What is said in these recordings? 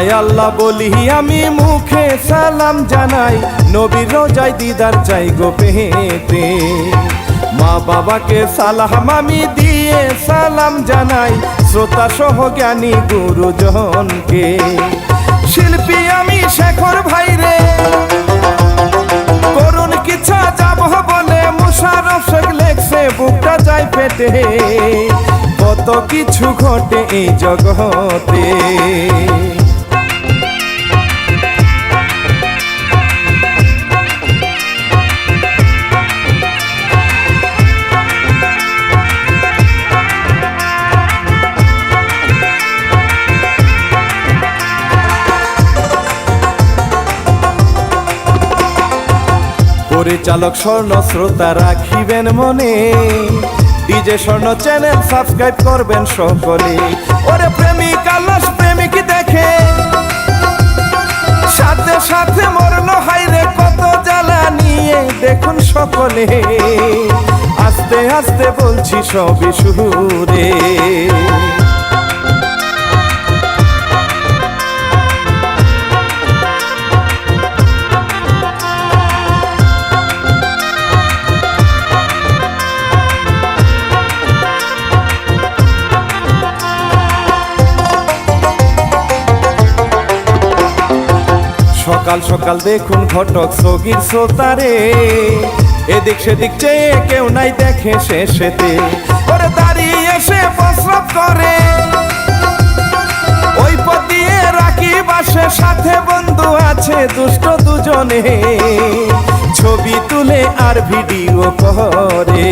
হায় আল্লাহ বলি আমি মুখে সালাম জানাই, নবীর রোজায় দিদার চাই গো পেতে। মা বাবাকে সালাম আমি দিয়ে সালাম জানাই, শ্রোতা সহ জ্ঞানী গুরুজনকে। শিল্পী আমি শেখর ভাইরে করুন কিচ্ছা যাব বলে, মুশারফ শেখ লেখছে বুকটা যায় ফেটে, কত কিছু ঘটে এই জগতে। পরিচালক স্বর্ণ শ্রোতা রাখিবেন মনে, ডিজে স্বর্ণ চ্যানেল সাবস্ক্রাইব করবেন সকলে। ওরে প্রেমিক আলাস প্রেমিক দেখে সাথে সাথে মরণ হাইরে, কত জ্বালা নিয়ে দেখুন সকলে। আস্তে আস্তে বলছি সবই সুরে। সকাল সকাল দেখুন ঘটক সগীর শ্রোতারে, এদিক সেদিক চেয়ে কেউ নাই দেখে শেষেতে। ওরে দাঁড়িয়ে এসে প্রস্রাব করে, ওই পথ দিয়ে রাখি বাসে, সাথে বন্ধু আছে দুষ্ট দুজনে, ছবি তুলে আর ভিডিও করে।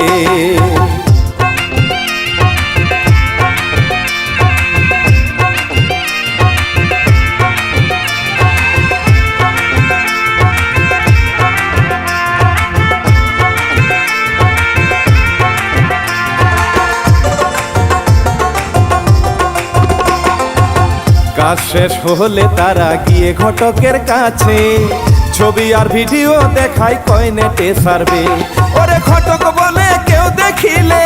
কাজ শেষ হলে তারা গিয়ে ঘটকের কাছে, ছবি আর ভিডিও দেখায় কয় নেটে সারবে। ওরে ঘটক বলে কেউ দেখিলে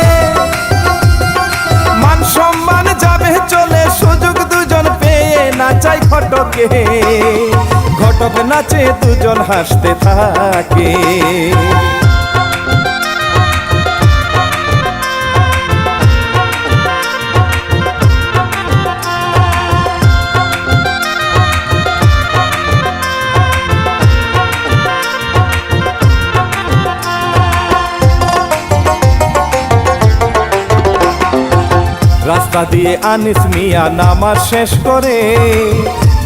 মান সম্মান যাবে চলে, সুযোগ দুজন পেয়ে নাচাই ঘটকে, ঘটক নাচে দুজন হাসতে থাকে। রাস্তা দিয়ে আনিস মিয়া নামাজ শেষ করে,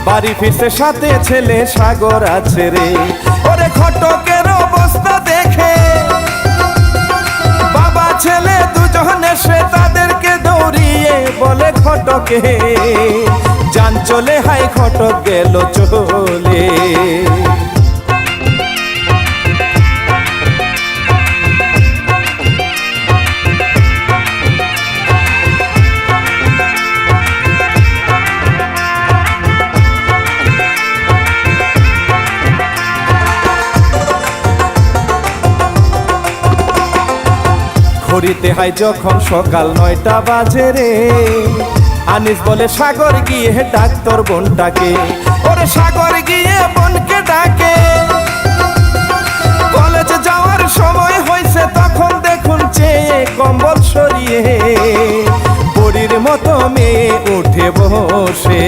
বাড়ি ফিরছে সাথে ছেলে সাগর আছে রে। ওরে ঘটকের অবস্থা দেখে বাবা ছেলে দুজন এসে তাদেরকে দৌড়িয়ে বলে ঘটকে, জান চলে হাই ঘটক গেল চলে। ঘড়িতে হয় যখন সকাল 9টা বাজে রে, আনিস বলে সাগর গিয়ে ডাক্তার বোনটাকে। ওরে সাগর গিয়ে বোনকে ডাকে, কলেজে যাওয়ার সময় হয়েছে তখন দেখুন চেয়ে কম্বল সরিয়ে, পরীর মতো মেয়ে উঠে বসে।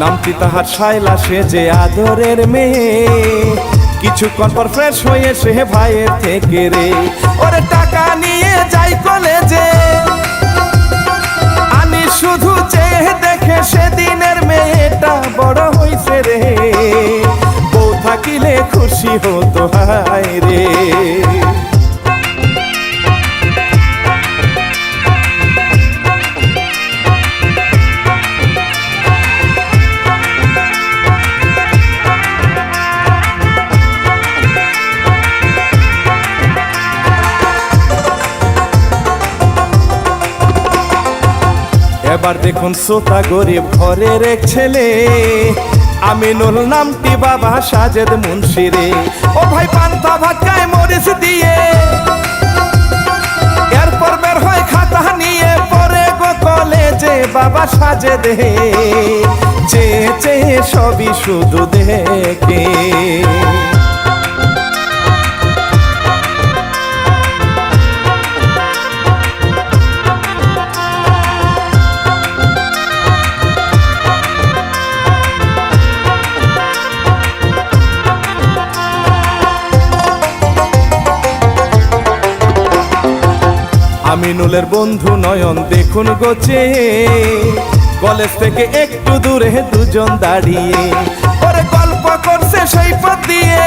নামটি তাহার শায়লা, সে যে আদরের মেয়ে, কিছুক্ষণ পর ফ্রেশ হয়ে সে ভাইয়ের থেকে রে। ওরে টাকা নিয়ে যাই কলেজে, আমি শুধু চেয়ে দেখে সেদিনের মেয়েটা বড় হইছে রে, বউ থাকিলে খুশি হতো হায় রে। এবার দেখুন শ্রোতা গরিব ঘরের এক ছেলে আমিনুল নামটি বাবা সাজেদ মুন্সিরে। ও ভাই পান্তা ভাত খায় মরিচ দিয়ে, এরপর বের হয় খাতা নিয়ে পরে গো কলেজে বাবা সাজেদ চেয়ে চেয়ে সবই শুধু দেখে। আমিনুলের বন্ধু নয়ন দেখুন গোছে, কলেজ থেকে একটু দূরে দুজন দাঁড়িয়ে ওরে গল্প করছে সেই পথ দিয়ে।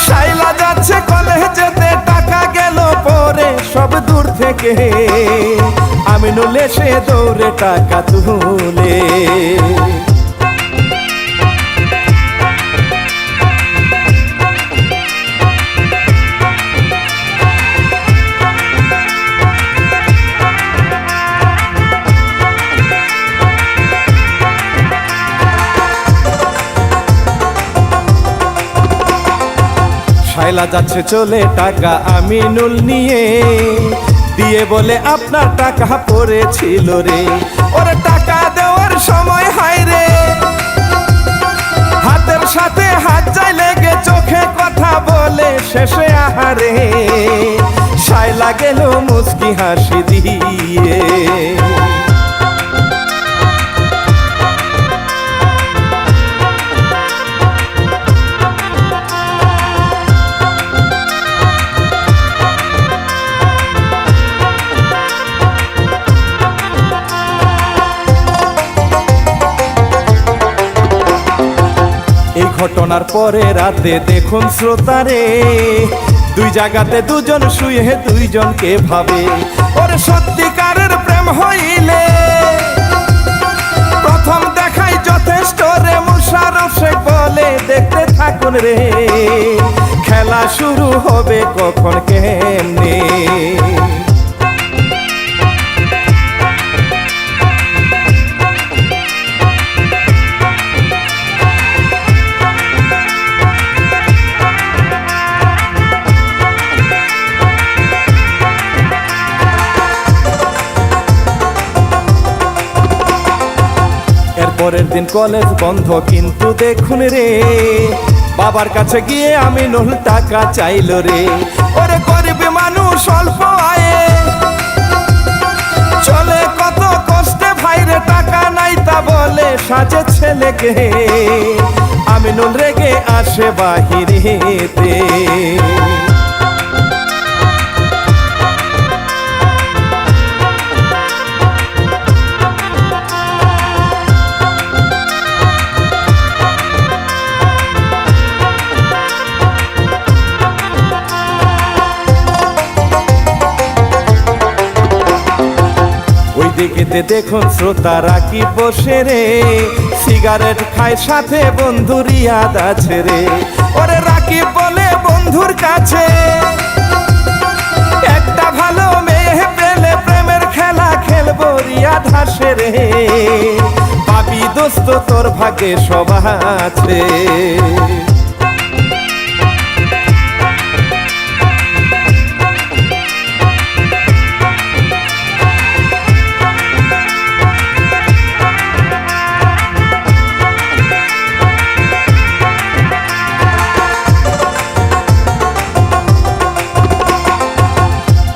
শাইলা যাচ্ছে কলেজেতে, টাকা গেল পরে সব দূর থেকে, আমিনুল এসে দৌড়ে টাকা তুলে। শাইলা যাচ্ছে চলে টাকা আমিনুল নিয়ে, দিয়ে বলে আপনার টাকা পড়েছিল রে। ওরে টাকা দেওয়ার সময় হায় রে, হাতের সাথে হাত যায় লেগে চোখে কথা বলে শেষে আহারে শাইলা গেল মুচকি হাসি দিয়ে। এই ঘটনার পরে রাতে দেখুন শ্রোতারে, দুই জায়গাতে দুজন শুয়ে দুইজনকে ভাবে। ওরে সত্যিকারের প্রেম হইলে প্রথম দেখাই যথেষ্ট রে। মুশারফ শেখ বলে দেখতে থাকুন রে, খেলা শুরু হবে কখন কেমনে। পরের দিন কলেজ বন্ধ, কিন্তু দেখুন রে বাবার কাছে গিয়ে আমিনুল টাকা চাইল রে। ওরে গরিব মানুষ অল্প আয়ে চলে কত কষ্টে ভাইরে, টাকা নাই তা বলে সাজে ছেলেকে, আমিনুল রেগে আসে বাহিরেতে। দিকেতে দেখুন শ্রোতারা কি বসে রে, সিগারেট খায় সাথে বন্ধু রিয়াদ আছে রে। ওরে রাকিব বলে বন্ধুর কাছে, একটা ভালো মেয়ে পেলে প্রেমের খেলা খেলবো রিয়াদ হাসে রে। পাবি দোস্ত তোর ভাগ্যে সব আছে।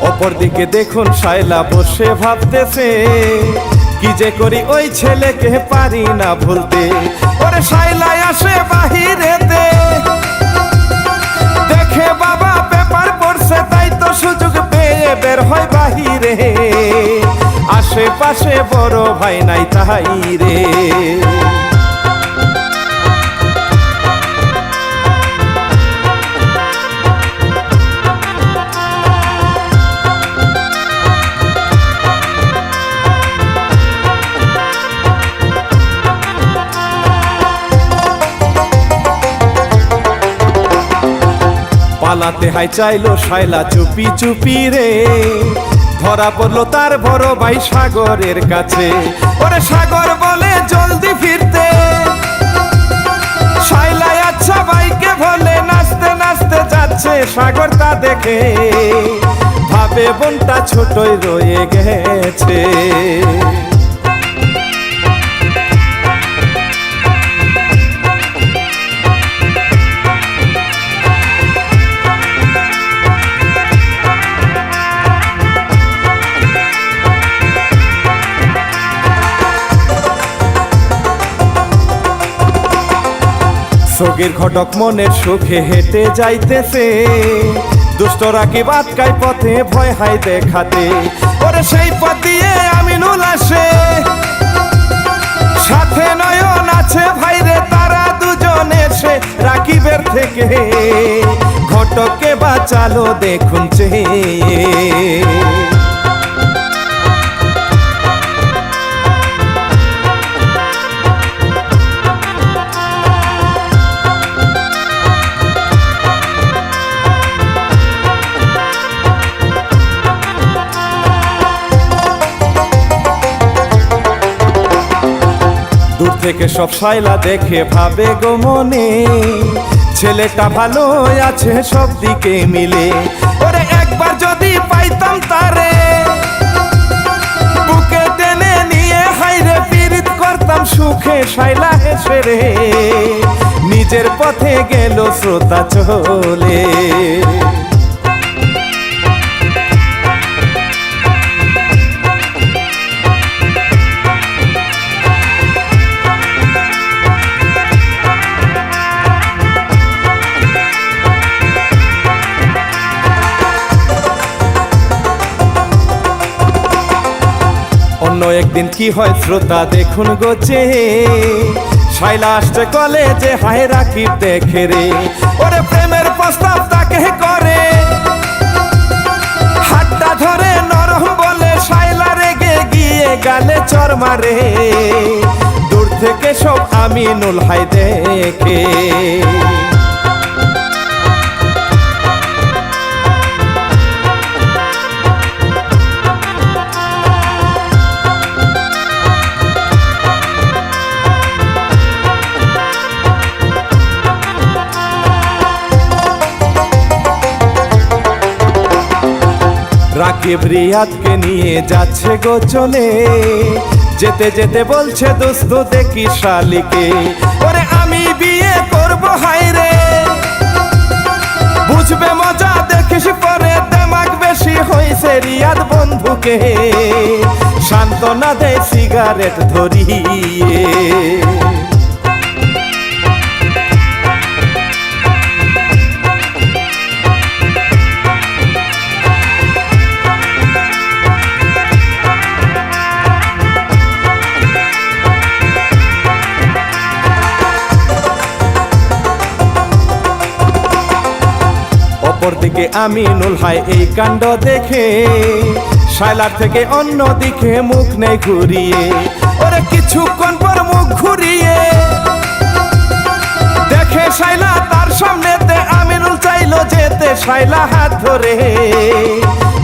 অপরদিকে দেখুন শাইলা বসে ভাবতেছে, কি যে করি ওই ছেলেকে পারি না ভুলতে। ওরে শাইলা আসে বাহিরেতে, দেখে বাবা পেপার পড়ছে, তাই তো সুযোগ পেয়ে বের হয় বাহিরে। আশেপাশে বড় ভাই নাই তাই রে। পালাতে হাই চাইলো শাইলা চুপি চুপি রে, ধরা পড়লো তার বড় ভাই সাগরের কাছে। ওরে সাগর বলে জলদি ফিরতে, শাইলাই আচ্ছা ভাইকে বলে নাচতে নাচতে যাচ্ছে। সাগর তা দেখে ভাবে বোনটা ছোটই রয়ে গেছে। সোগের ঘটক মনের সুখে হেঁটে যাইতেছে, দুষ্টরা কি বাতকাই পথে ভয় হাই দেখাতে। ওরে সেই পথ দিয়ে আমিনুল আসে, সাথে নয়ন আছে ভাইরে, তারা দুজন এসে রাকিবের থেকে ঘটককে বাঁচালো দেখুন চেয়ে। দূর থেকে সব শাইলা দেখে ভাবে গো মনে, ছেলেটা ভালো আছে সব দিকে মিলে। ওরে একবার যদি পাইতাম তারে, বুকে টেনে নিয়ে হাইরে পীড়িত করতাম সুখে। শাইলা হেসে রে নিজের পথে গেল শ্রোতা চলে। অন্য একদিন কি হয় শ্রোতা দেখুন গোচে, শাইলা আসতে কলেজে হায় রাকিব দেখে রে। ওরে প্রেমের প্রস্তাব তাকে করে, হাতটা ধরে নরম বলে, শাইলা রেগে গিয়ে গালে চর মারে। দূর থেকে সব আমিনুল হাই দেখে। রাকিব রিয়াদকে নিয়ে যাচ্ছে গো চলে, যেতে যেতে বলছে দোস্ত দেখি শালিকে। ওরে আমি বিয়ে করব হাইরে, বুঝবে মজা দেখিস পরে, দেমাগ বেশি হইছে রিয়াদ বন্ধুকে সান্ত্বনা দেয় সিগারেট ধরিয়ে। অপরদিকে আমিনুল হাই এই কাণ্ড দেখে, শাইলার থেকে অন্য দিকে মুখ নেই ঘুরিয়ে। ওরে কিছুক্ষণ পর মুখ ঘুরিয়ে দেখে শাইলা তার সামনেতে, আমিনুল চাইলো যেতে, শাইলা হাত ধরে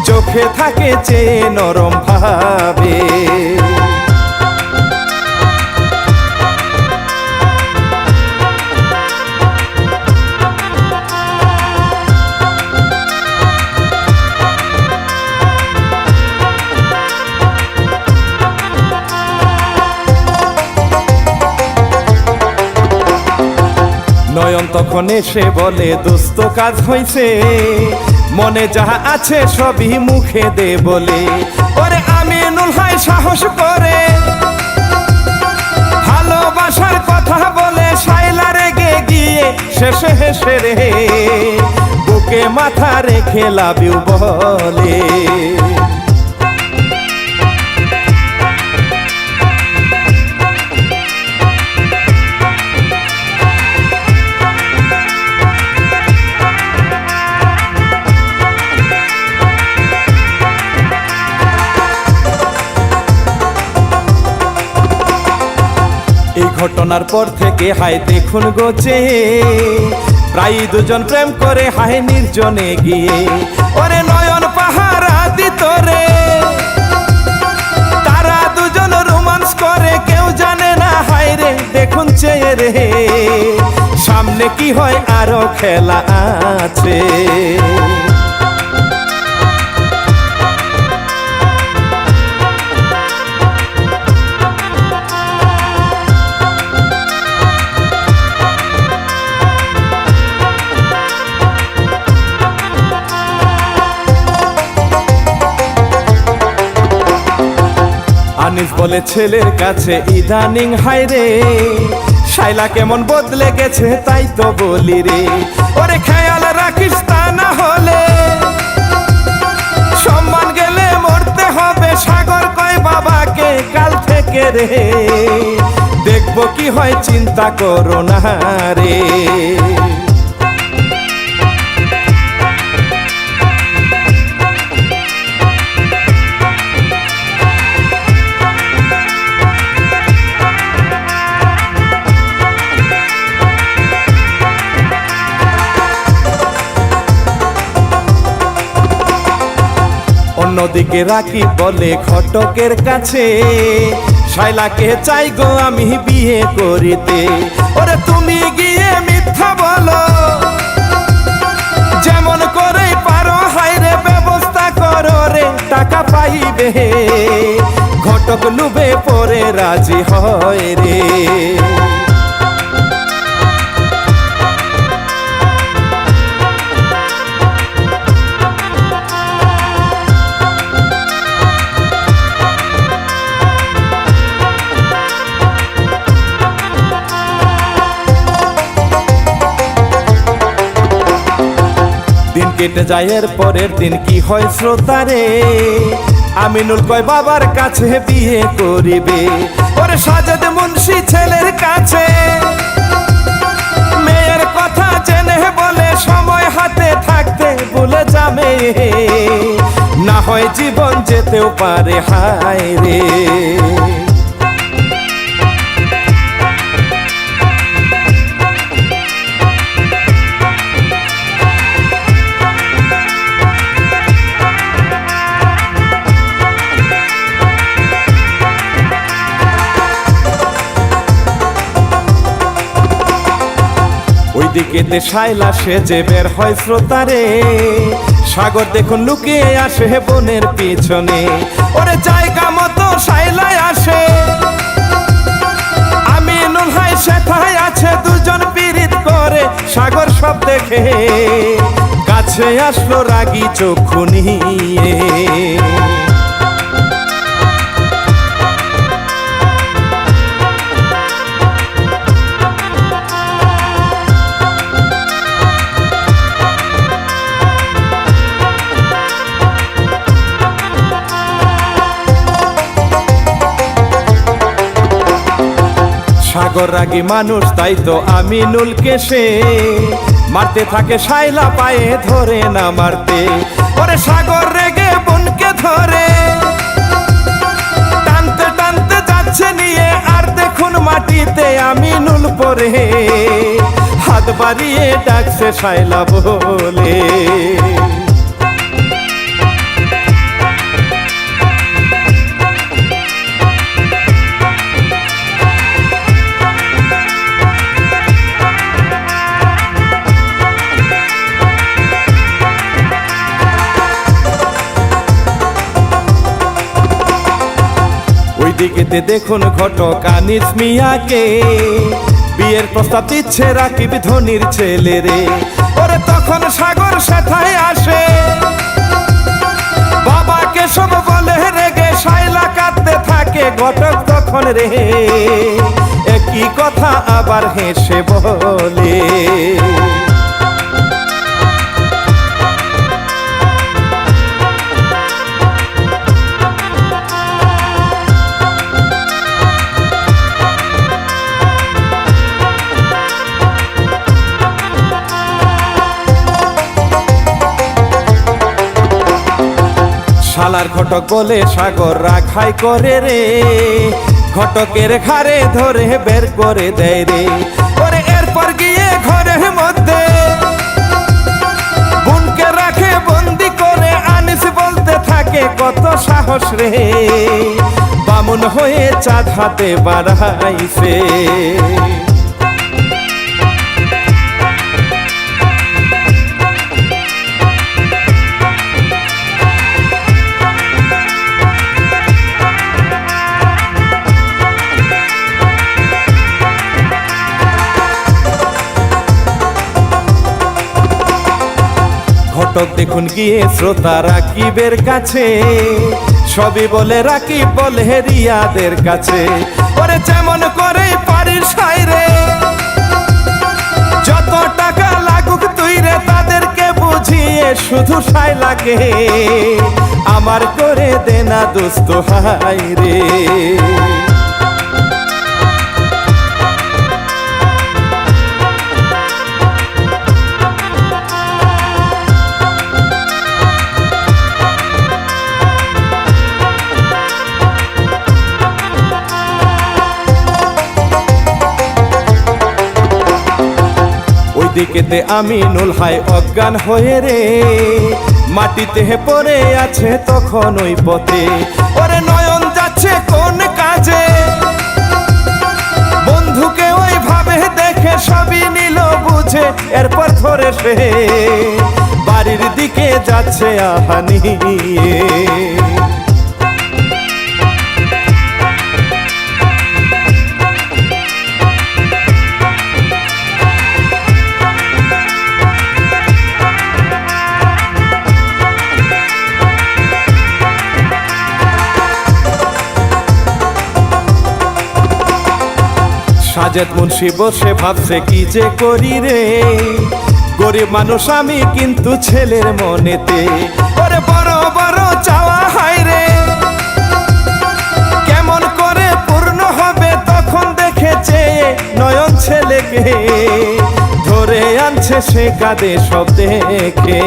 চোখে থাকে চেয়ে নরম ভাবে। নয়ন তখন এসে বলে দোস্ত কাজ হইছে, মনে যাহা আছে সবই মুখে দে বলে। ওরে আমিনুল হাই সাহস করে ভালোবাসার কথা বলে, শাইলা রেগে গিয়ে শেষে হেসে রে বুকে মাথা রেখে লাভ ইউ বলে। এই ঘটনার পর থেকে হায় দেখুন গোচে, প্রায় দুজন প্রেম করে হায় নির্জনে গিয়ে। ওরে নয়ন পাহারা দিত রে। তারা দুজন রোমান্স করে কেউ জানে না, হায় রে দেখুন চেয়ে রে, সামনে কি হয় আরো খেলা আছে। আনিস বলে ছেলের কাছে ইদানিং, হায় রে শাইলা কেমন বদলে গেছে তাই তো বলি রে। ওরে খেয়াল রাখিস তা না হলে সম্মান গেলে মরতে হবে। সাগর কয় বাবাকে কাল থেকে রে, দেখবো কি হয় চিন্তা করো না রে। অন্যদিকে রাকিব বলে ঘটকের কাছে, শাইলাকে চাই গো আমি বিয়ে করিতে। ওরে তুমি গিয়ে মিথ্যা বলো, যেমন করে পারো হায় রে ব্যবস্থা করো রে, টাকা পাইবে। ঘটক লুবে পরে রাজি হয় রে। দিন কেটে যায়, এর পরের দিন কি হয় শ্রোতারে, আমিনুল কয় বাবার কাছে বিয়ে করিবে। ওরে সাজেদ মুন্সি ছেলের কাছে মেয়ের কথা জেনে বলে, সময় হাতে থাকতে ভুলে যাবে, না হয় জীবন যেতেও পারে হায় রে। ওইদিকে শাইলা সেজে বের হয় শ্রোতারে, সাগর দেখুন লুকিয়ে আসে বোনের পিছনে। ওরে জায়গা মতো শাইলায় আসে, আমিনুল হাই সেথায় আছে, দুজন পীড়িত করে। সাগর সব দেখে কাছে আসলো রাগী চক্ষু নিয়ে। সাগর রাগী মানুষ তাই তো আমিনুলকে সে মারতে থাকে, শাইলা পায়ে ধরে না মারতে। ওরে সাগর রেগে বোনকে ধরে টানতে টানতে যাচ্ছে নিয়ে, আর দেখুন মাটিতে আমিনুল পরে হাত বাড়িয়ে ডাকছে শাইলা বলে। ওইদিকে দেখুন ঘটক আনিস মিয়াকে বিয়ের প্রস্তাব দিচ্ছে রাকিব ধনির ছেলে রে। ওরে তখন সাগর সেথায় আসে, বাবাকে সব বলে রেগে, শাইলা কাঁদতে থাকে। ঘটক তখন রে একই কথা আবার হেসে বলে। শালার ঘটক বলে সাগর রাখাই করে রে, ঘটকের ঘাড়ে ধরে বের করে দেয় রে। ওরে এরপর গিয়ে ঘরের মধ্যে বোনকে রাখে বন্দি করে, আনিস বলতে থাকে সাহস রে, বামুন হয়ে চাঁদ হাতে বাড়াইছে। ঘটক দেখুন গিয়ে শ্রোতা রাকিবের কাছে, সবই বলে রাকিব বলে রিয়াদের কাছে, ওরে যেমন করে পারিস হায়রে, যত টাকা লাগুক তুই রে তাদেরকে বুঝিয়ে শুধু সাই লাগে, আমার করে দে না দোস্ত হায়রে। ওইদিকেতে আমিনুল হায় অজ্ঞান হয়ে রে, মাটিতে পড়ে আছে তখন ওই পথে, ওরে নয়ন যাচ্ছে কোন কাজে, বন্ধুকে ওইভাবে দেখে সবই নিল বুঝে, এরপর ধরে সে বাড়ির দিকে যাচ্ছে আহা নিয়ে। সাজেদ মুন্সি বসে ভাবছে কি যে করি রে, গরিব মানুষ আমি কিন্তু ছেলের মনেতে, ওরে বড় বড় চাওয়া হায় রে, কেমন করে পূর্ণ হবে তখন দেখেছে নয়ন ছেলেকে, ধরে আনছে সে কাঁদে সব দেখে।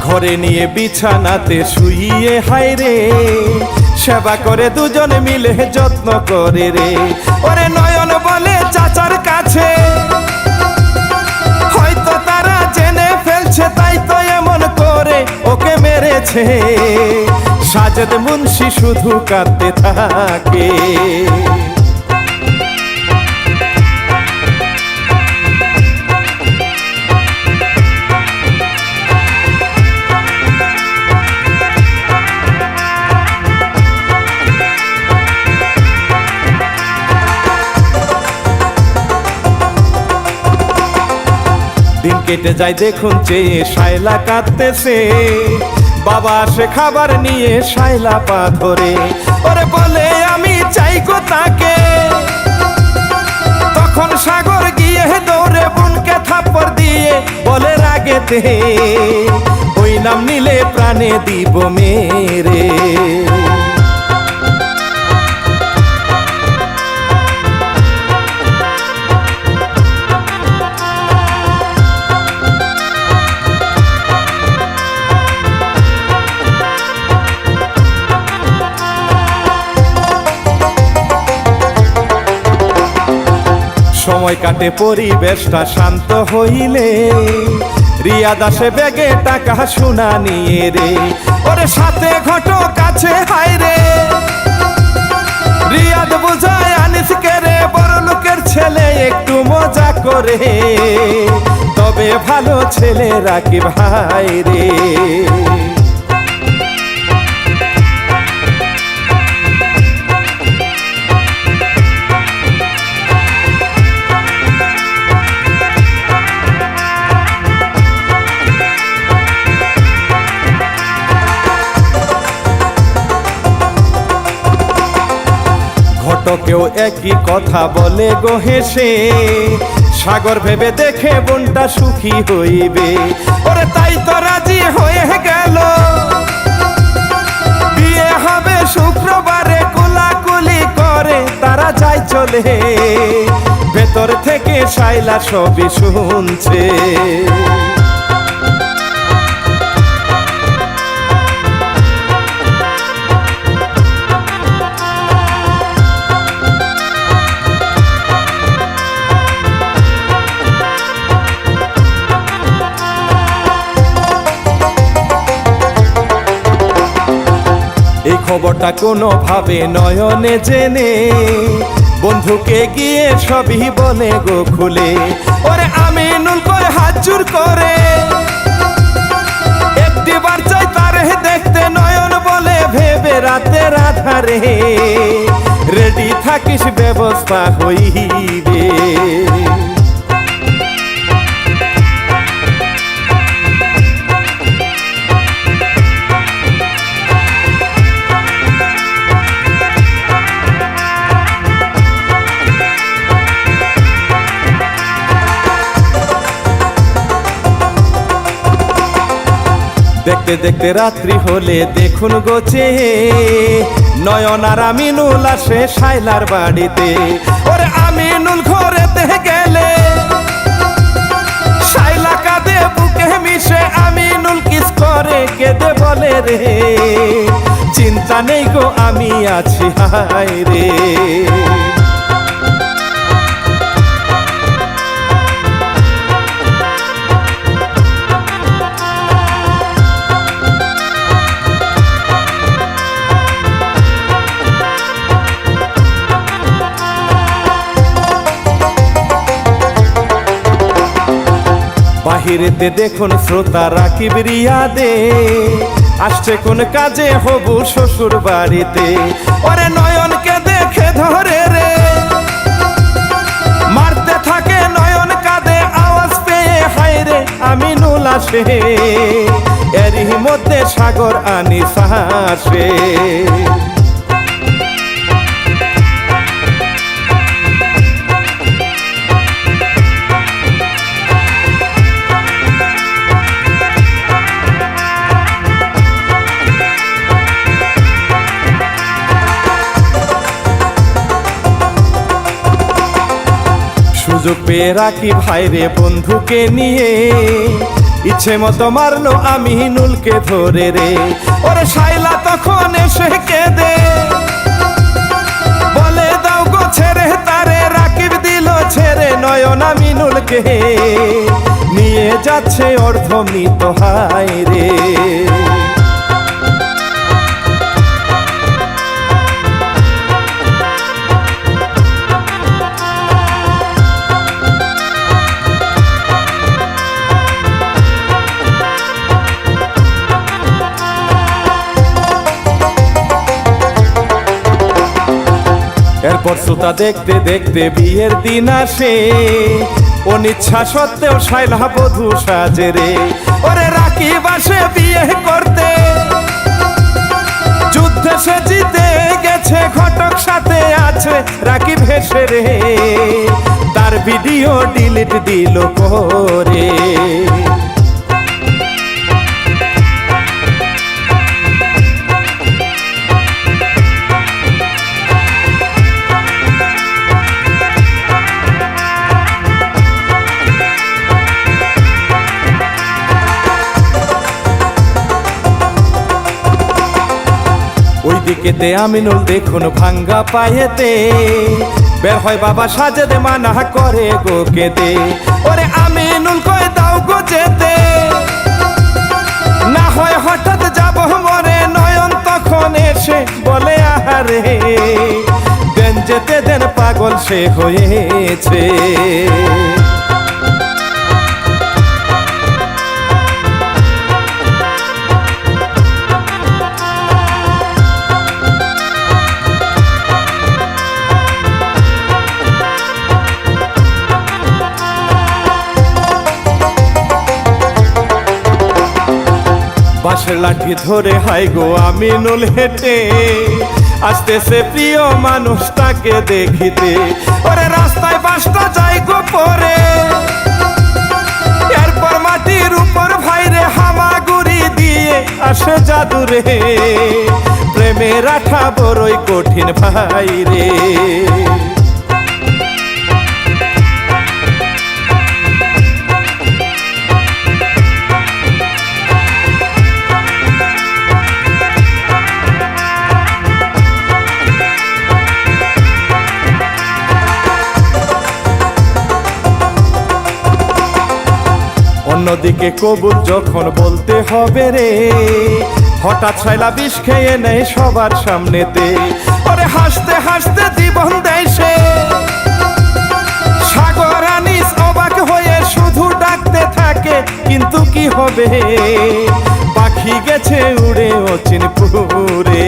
ঘরে নিয়ে বিছানাতে শুইয়ে হায় রে, সেবা করে দুজনে মিলে যত্ন করে রে, ওরে নয়ন বলে চাচার কাছে, হয়তো তারা জেনে ফেলছে তাই তো এমন করে ওকে মেরেছে, সাজেদ মুন্সি শুধু কাঁদতে থাকে। দিন কেটে যায় দেখুন চেয়ে শায়লা কাঁদতেছে, বাবা আসে খাবার নিয়ে শায়লা পা ধরে, ওরে বলে আমি চাই গো তাকে, তখন সাগর গিয়ে দৌড়ে বোনকে থাপ্পড় দিয়ে বলে রাগেতে, ওই নাম নিলে প্রাণে দিব মেরে। সময় কাটে পরিবেশটা শান্ত হইলে, রিয়াদ আসে ব্যাগে টাকা সোনা নিয়ে রে, ওরে সাথে ঘটক আছে হায় রে, রিয়াদ বুঝায় আনিসকে রে, বড় লোকের ছেলে একটু মজা করে, তবে ভালো ছেলে রাকিব হায় রে। ঘটকেও একই কথা বলে গো হেসে, সাগর ভেবে দেখে বোনটা সুখী হইবে, ওরে তাই তো রাজি হয়ে গেল, বিয়ে হবে শুক্রবারে, কোলাকুলি করে তারা যায় চলে, ভেতর ভেতর থেকে শাইলা সবই শুনছে। এই খবরটা কোনোভাবে নয়নে জেনে বন্ধুকে গিয়ে সবই বলে গো খুলে। ওরে আমিনুল কয় হাত জোর করে, একটিবার চাই তারে দেখতে। নয়ন বলে ভেবে রাতের আধারে রেডি থাকিস ব্যবস্থা হইবে। দেখতে দেখতে রাত্রি হলে দেখুন গোছে নয়ন আর আমিনুল আসে শাইলার বাড়িতে। ওরে আমিনুল ঘরেতে গেলে শাইলা কাঁদে বুকে মিশে। আমিনুল কিস করে কেঁদে বলে রে চিন্তা নেই গো আমি আছি হায় রে। বাহিরেতে দেখুন শ্রোতা রাকিব রিয়াদে আসছে কোন কাজে হবু শ্বশুর বাড়িতে। ওরে নয়নকে দেখে ধরে রে মারতে থাকে নয়ন কাঁদে আওয়াজ পেয়ে হায় রে আমিনুল আসে। এরই মধ্যে সাগর আনিস আসে। সুযোগ পেয়ে রাকিব ভাইরে বন্ধুকে নিয়ে ইচ্ছে মতো মারলো আমিনুলকে ধরে রে। ওরে শাইলা তখন এসে কেঁদে বলে দাও গো ছেড়ে তারে। রাকিব দিল ছেড়ে নয়ন আমিনুলকে নিয়ে যাচ্ছে অর্ধমৃত হায় রে। এরপর শ্রোতা দেখতে দেখতে বিয়ের দিন আসে। অনিচ্ছা সত্ত্বেও শাইলা বধূ সাজে রে। ওরে রাকিব আসে বিয়ে করতে, যুদ্ধে সে জিতে গেছে ঘটক সাথে আছে রাকিব হেসে রে। তার ভিডিও ডিলিট দিল করে। ওইদিকেতে আমিনুল দেখুন ভাঙ্গা পায়েতে বের হয় বাবা সাজেদে মানা করে গো কেঁদে। ওরে আমিনুল কয় দাও গো যেতে, না হয় হঠাৎ যাব মরে। নয়ন তখন এসে বলে আহারে দেন যেতে দেন পাগল সে হয়েছে। বাঁশের লাঠি ধরে হাই গো আমিনুল হেঁটে আসতেছে প্রিয় মানুষটাকে দেখিতে। ওরে রাস্তায় বাসটা যাই গো পরে, এরপর মাটির উপর ভাইরে হামাগুড়ি দিয়ে আসে জাদুরে। প্রেমের আঠা বড়ই কঠিন ভাইরে। অন্যদিকে কবুল যখন বলতে হবে রে, হঠাৎ শাইলা বিষ খেয়ে নেয় সবার সামনেতে। ওরে হাসতে হাসতে জীবন দেয় সে, সাগর আনিস অবাক হয়ে শুধু ডাকতে থাকে, কিন্তু কি হবে পাখি গেছে উড়ে অচিনপুরে।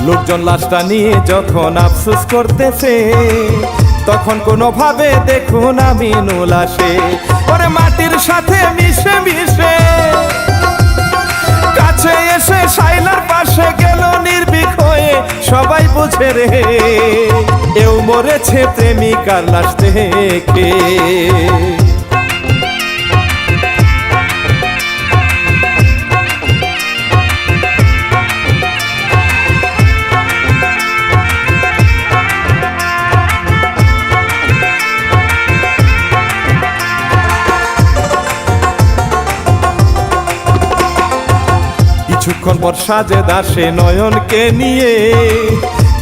লোকজন লাশটা নিয়ে যখন আফসোস করতেছে, তখন কোনোভাবে দেখুন আমিনুল আসে। ওরে মাটির সাথে মিশে মিশে কাছে এসে শাইলার পাশে গেল নির্ভীক হয়ে। সবাই বুঝে রে এও মরেছে প্রেমিকার লাশ দেখে। কিছুক্ষণ পর সাজেদ আসে নয়নকে নিয়ে,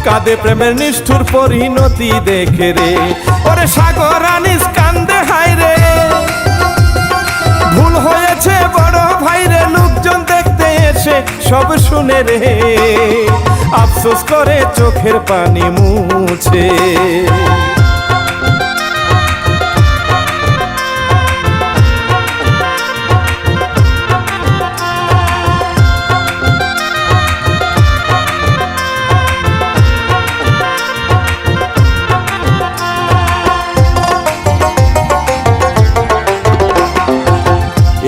কাঁদে প্রেমের নিষ্ঠুর পরিণতি দেখে রে। ওরে সাগর আনিস কান্দে হায় রে, ভুল হয়েছে বড় ভাই রে। লোকজন দেখতে এসে সব শুনে রে, আফসোস করে চোখের পানি মুছে।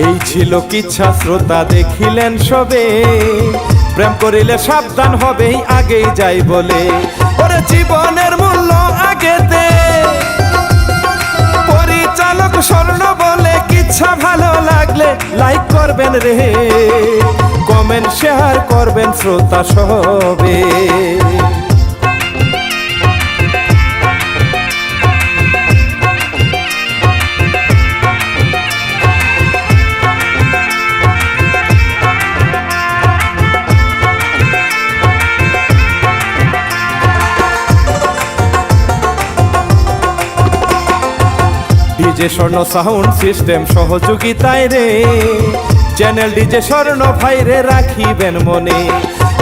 এই ছিল কিচ্ছা শ্রোতা দেখিলেন সবে, প্রেম করিলে সাবধান হবেই আগেই যাই বলে। ওরে জীবনের মূল্য আগেতে পরিচালক স্বর্ণ বলে। কিচ্ছা ভালো লাগলে লাইক করবেন রে, কমেন্ট শেয়ার করবেন শ্রোতা সবে। ডিজে স্বর্ণ সাউন্ড সিস্টেম সহযোগিতায় রে, চ্যানেল ডিজে স্বর্ণ ভাই রে রাখিবেন মনে।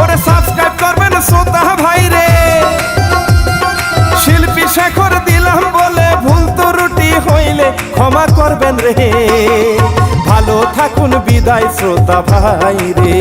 ওরে সাবস্ক্রাইব করবেন শ্রোতা ভাই রে, শিল্পী শেখর দিলাম বলে ভুল ত্রুটি হইলে ক্ষমা করবেন রে। ভালো থাকুন, বিদায় শ্রোতা ভাই রে।